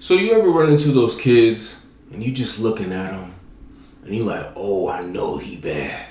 So you ever run into those kids and you just looking at them and you like, oh, I know he bad.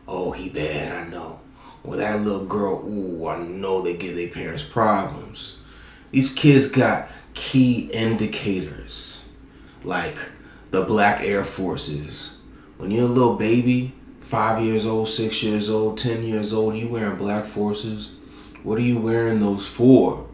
Oh, he bad, I know. Or that little girl, ooh, I know they give their parents problems. These kids got key indicators like the black Air Forces. When you're a little baby, 5 years old, 6 years old, 10 years old, you wearing black forces. What are you wearing those for?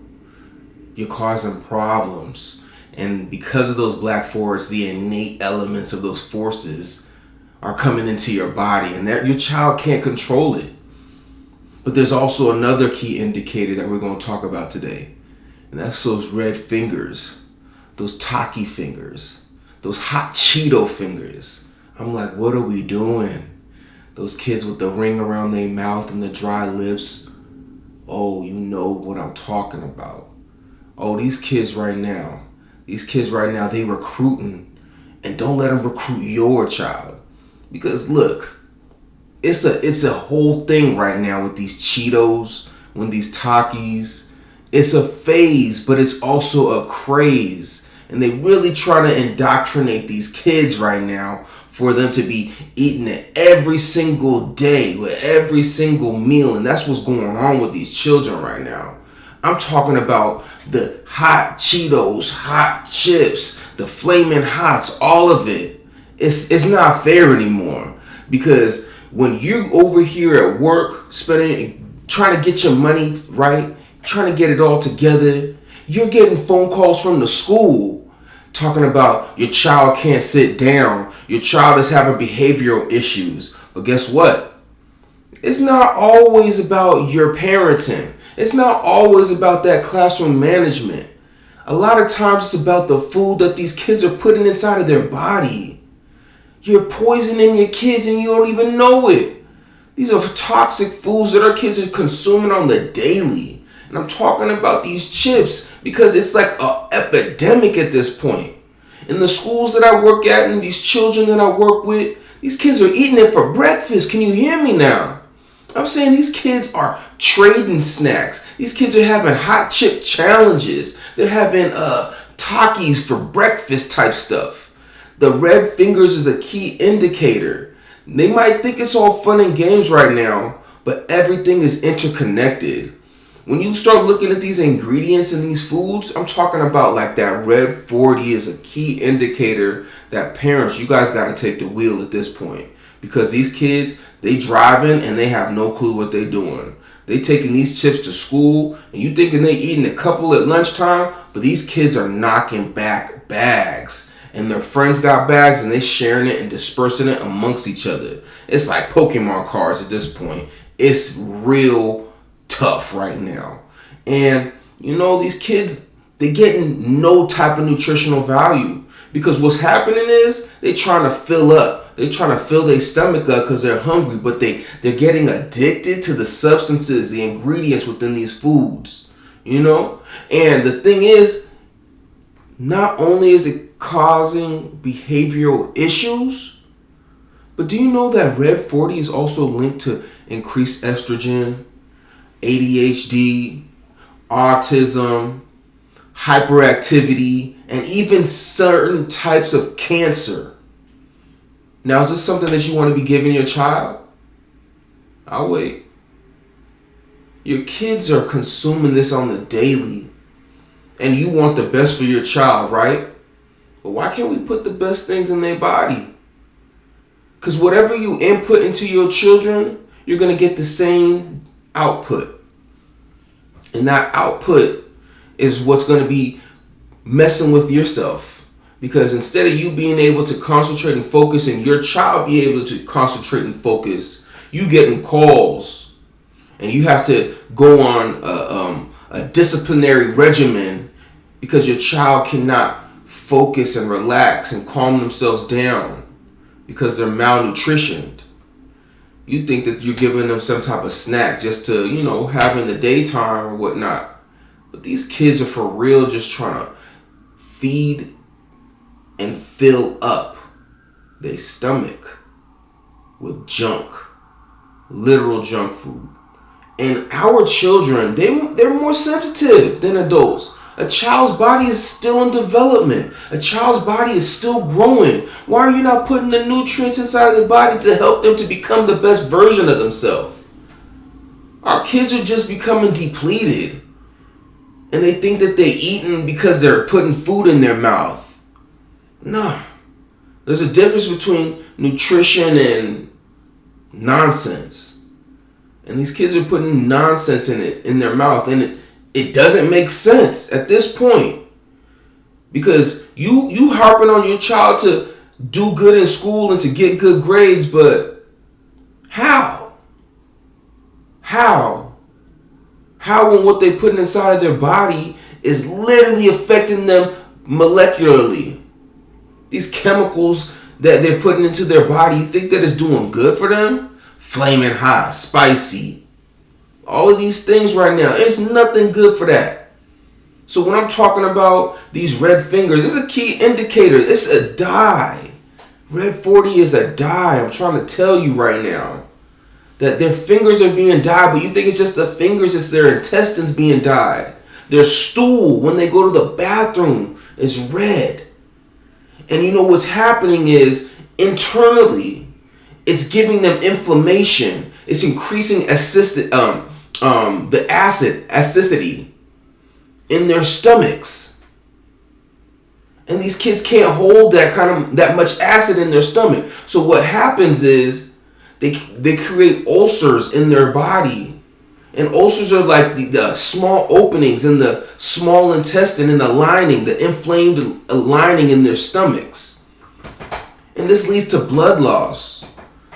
You're causing problems. And because of those black forces, the innate elements of those forces are coming into your body, and that your child can't control it. But there's also another key indicator that we're going to talk about today, and that's those red fingers, those Taki fingers, those Hot Cheeto fingers. I'm like, what are we doing? Those kids with the ring around their mouth and the dry lips. Oh, you know what I'm talking about. Oh, these kids right now, they recruiting, and don't let them recruit your child. Because look, it's a whole thing right now with these Cheetos, when these Takis. It's a phase, but it's also a craze. And they really try to indoctrinate these kids right now for them to be eating it every single day with every single meal. And that's what's going on with these children right now. I'm talking about the hot Cheetos, hot chips, the flaming hots, all of it. It's not fair anymore, because when you're over here at work trying to get your money right, trying to get it all together, you're getting phone calls from the school talking about your child can't sit down, your child is having behavioral issues. But guess what? It's not always about your parenting. It's not always about that classroom management. A lot of times it's about the food that these kids are putting inside of their body. You're poisoning your kids and you don't even know it. These are toxic foods that our kids are consuming on the daily. And I'm talking about these chips because it's like an epidemic at this point. In the schools that I work at and these children that I work with, these kids are eating it for breakfast. Can you hear me now? I'm saying these kids are trading snacks. These kids are having hot chip challenges. They're having Takis for breakfast type stuff. The red fingers is a key indicator. They might think it's all fun and games right now, but everything is interconnected. When you start looking at these ingredients in these foods, I'm talking about like that red 40 is a key indicator that parents, you guys got to take the wheel at this point. Because these kids, they driving and they have no clue what they're doing. They taking these chips to school and you thinking they eating a couple at lunchtime, but these kids are knocking back bags. And their friends got bags and they sharing it and dispersing it amongst each other. It's like Pokemon cards at this point. It's real tough right now. And you know, these kids, they getting no type of nutritional value. Because what's happening is they trying to fill up. They're trying to fill their stomach up because they're hungry, but they're getting addicted to the substances, the ingredients within these foods, you know? And the thing is, not only is it causing behavioral issues, but do you know that red 40 is also linked to increased estrogen, ADHD, autism, hyperactivity, and even certain types of cancer? Now, is this something that you want to be giving your child? I'll wait. Your kids are consuming this on the daily, and you want the best for your child, right? But why can't we put the best things in their body? Because whatever you input into your children, you're going to get the same output. And that output is what's going to be messing with yourself. Because instead of you being able to concentrate and focus and your child be able to concentrate and focus, you getting calls and you have to go on a disciplinary regimen because your child cannot focus and relax and calm themselves down because they're malnutritioned. You think that you're giving them some type of snack just to, you know, have in the daytime or whatnot. But these kids are for real just trying to feed and fill up their stomach with junk, literal junk food. And our children, they're more sensitive than adults. A child's body is still in development. A child's body is still growing. Why are you not putting the nutrients inside of their body to help them to become the best version of themselves? Our kids are just becoming depleted. And they think that they're eating because they're putting food in their mouth. No. There's a difference between nutrition and nonsense. And these kids are putting nonsense in their mouth. And it doesn't make sense at this point. Because you harping on your child to do good in school and to get good grades, but how? How when what they put inside of their body is literally affecting them molecularly? These chemicals that they're putting into their body, you think that it's doing good for them? Flaming hot, spicy. All of these things right now, it's nothing good for that. So when I'm talking about these red fingers, it's a key indicator. It's a dye. Red 40 is a dye. I'm trying to tell you right now that their fingers are being dyed, but you think it's just the fingers, it's their intestines being dyed. Their stool, when they go to the bathroom, is red. And you know what's happening is, internally, it's giving them inflammation. It's increasing the acidity in their stomachs. And these kids can't hold that much acid in their stomach. So what happens is they create ulcers in their body. And ulcers are like the small openings in the small intestine, in the lining, the inflamed lining in their stomachs. And this leads to blood loss.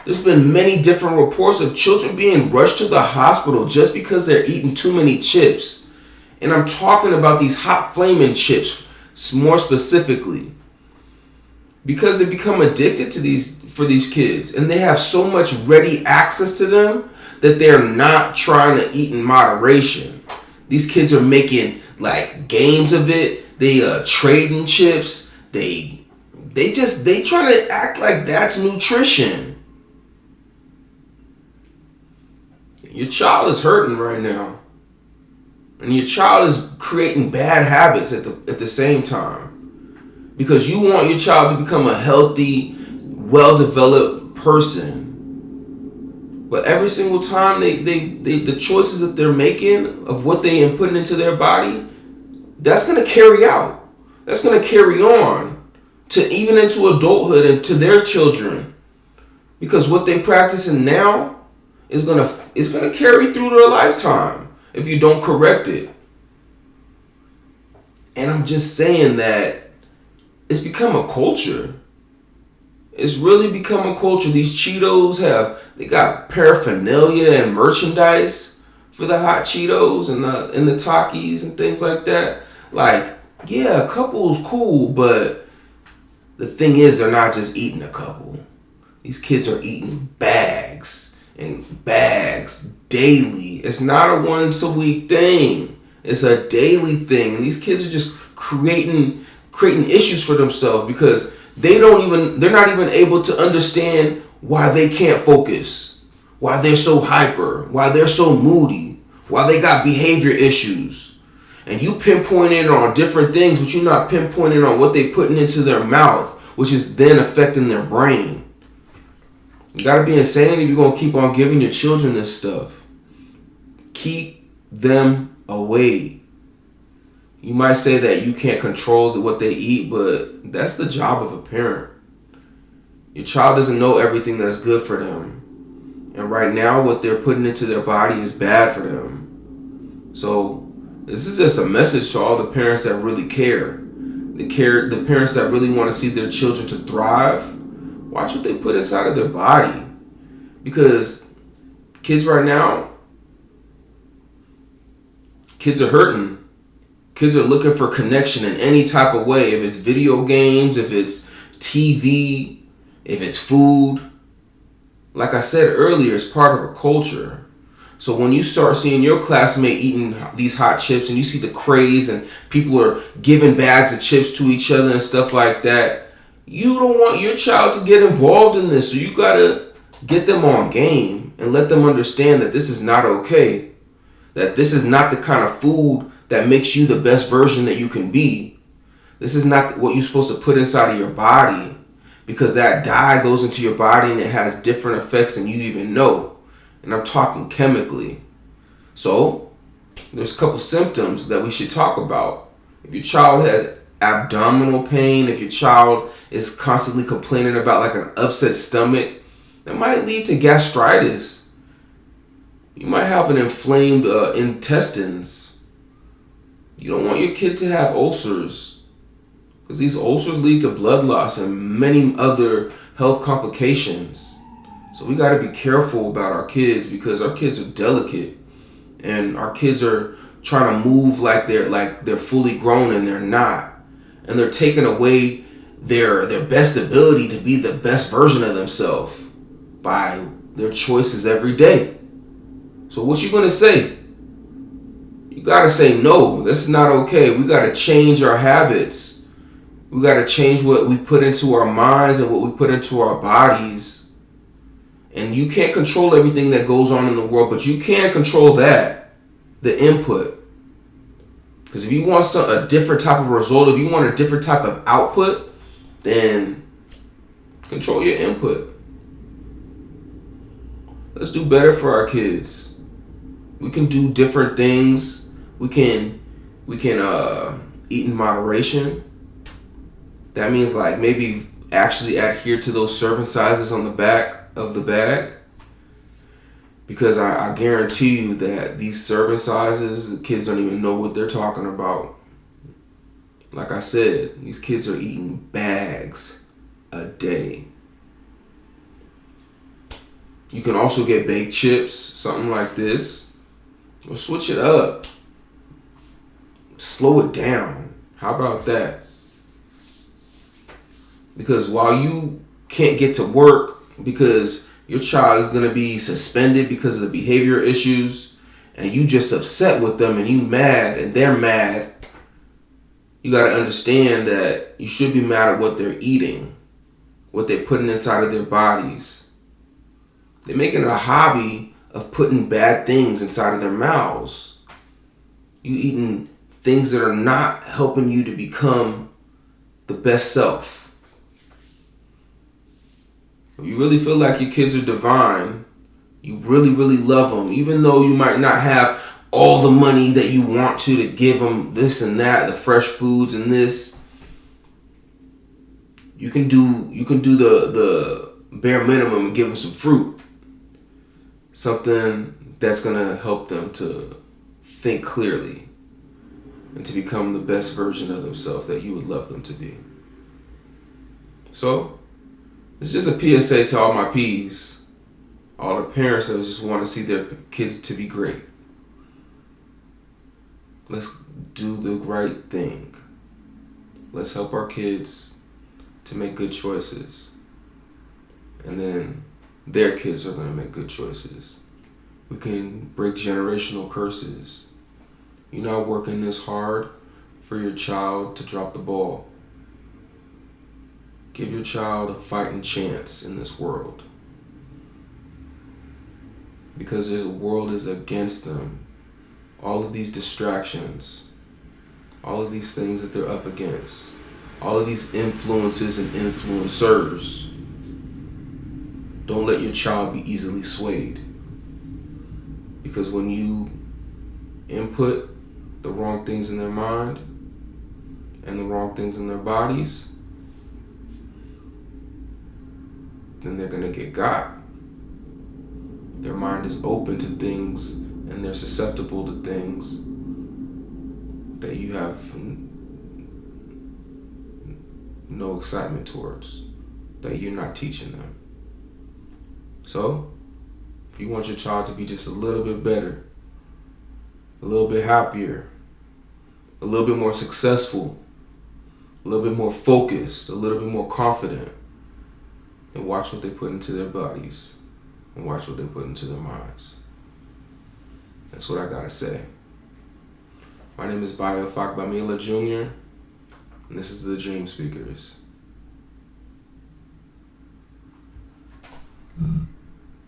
There's been many different reports of children being rushed to the hospital just because they're eating too many chips. And I'm talking about these hot flaming chips more specifically. Because they become addicted for these kids. And they have so much ready access to them that they're not trying to eat in moderation. These kids are making like games of it. They trading chips. They try to act like that's nutrition. Your child is hurting right now. And your child is creating bad habits at the same time. Because you want your child to become a healthy, well-developed person. But every single time the choices that they're making of what they are putting into their body, that's going to carry out. That's going to carry on to even into adulthood and to their children. Because what they're practicing now is going to carry through their lifetime if you don't correct it. And I'm just saying that it's become a culture. It's really become a culture. These Cheetos they got paraphernalia and merchandise for the Hot Cheetos and the Takis and things like that. Like, yeah, a couple is cool, but the thing is, they're not just eating a couple. These kids are eating bags and bags daily. It's not a once a week thing. It's a daily thing. And these kids are just creating issues for themselves because they're not even able to understand why they can't focus, why they're so hyper, why they're so moody, why they got behavior issues. And you pinpointing on different things, but you're not pinpointing on what they're putting into their mouth, which is then affecting their brain. You gotta be insane if you're gonna keep on giving your children this stuff. Keep them away. You might say that you can't control what they eat, but that's the job of a parent. Your child doesn't know everything that's good for them. And right now, what they're putting into their body is bad for them. So this is just a message to all the parents that really care. The parents that really want to see their children to thrive. Watch what they put inside of their body. Because kids right now, kids are hurting. Kids are looking for connection in any type of way. If it's video games, if it's TV, if it's food. Like I said earlier, it's part of a culture. So when you start seeing your classmate eating these hot chips and you see the craze and people are giving bags of chips to each other and stuff like that, you don't want your child to get involved in this. So you got to get them on game and let them understand that this is not okay. That this is not the kind of food that makes you the best version that you can be. This is not what you're supposed to put inside of your body, because that dye goes into your body and it has different effects than you even know. And I'm talking chemically. So there's a couple symptoms that we should talk about. If your child has abdominal pain, if your child is constantly complaining about like an upset stomach, that might lead to gastritis. You might have an inflamed intestines. You don't want your kid to have ulcers, because these ulcers lead to blood loss and many other health complications. So we got to be careful about our kids, because our kids are delicate, and our kids are trying to move like they're fully grown, and they're not. And they're taking away their best ability to be the best version of themselves by their choices every day. So what you gonna say? You gotta say no. That's not okay. We gotta change our habits. We gotta change what we put into our minds and what we put into our bodies. And you can't control everything that goes on in the world, but you can control that, the input. Because if you want a different type of result, if you want a different type of output, then control your input. Let's do better for our kids. We can do different things. We can eat in moderation. That means like maybe actually adhere to those serving sizes on the back of the bag. Because I guarantee you that these serving sizes, the kids don't even know what they're talking about. Like I said, these kids are eating bags a day. You can also get baked chips, something like this. Or switch it up. Slow it down. How about that? Because while you can't get to work because your child is going to be suspended because of the behavior issues, and you just upset with them and you mad and they're mad, you got to understand that you should be mad at what they're eating, what they're putting inside of their bodies. They're making it a hobby of putting bad things inside of their mouths. You eating things that are not helping you to become the best self. If you really feel like your kids are divine, you really, really love them, even though you might not have all the money that you want to give them this and that, the fresh foods and this, you can do the bare minimum and give them some fruit. Something that's going to help them to think clearly and to become the best version of themselves that you would love them to be. So, it's just a PSA to all my P's, all the parents that just want to see their kids to be great. Let's do the right thing. Let's help our kids to make good choices. And then their kids are going to make good choices. We can break generational curses. You're not working this hard for your child to drop the ball. Give your child a fighting chance in this world. Because the world is against them. All of these distractions, all of these things that they're up against, all of these influences and influencers. Don't let your child be easily swayed. Because when you input the wrong things in their mind and the wrong things in their bodies, then they're going to get got. Their mind is open to things and they're susceptible to things that you have no excitement towards, that you're not teaching them. So, if you want your child to be just a little bit better, a little bit happier, a little bit more successful, a little bit more focused, a little bit more confident, and watch what they put into their bodies and watch what they put into their minds. That's what I gotta say. My name is Bayo Fakbamila Jr., and this is the Dream Speakers.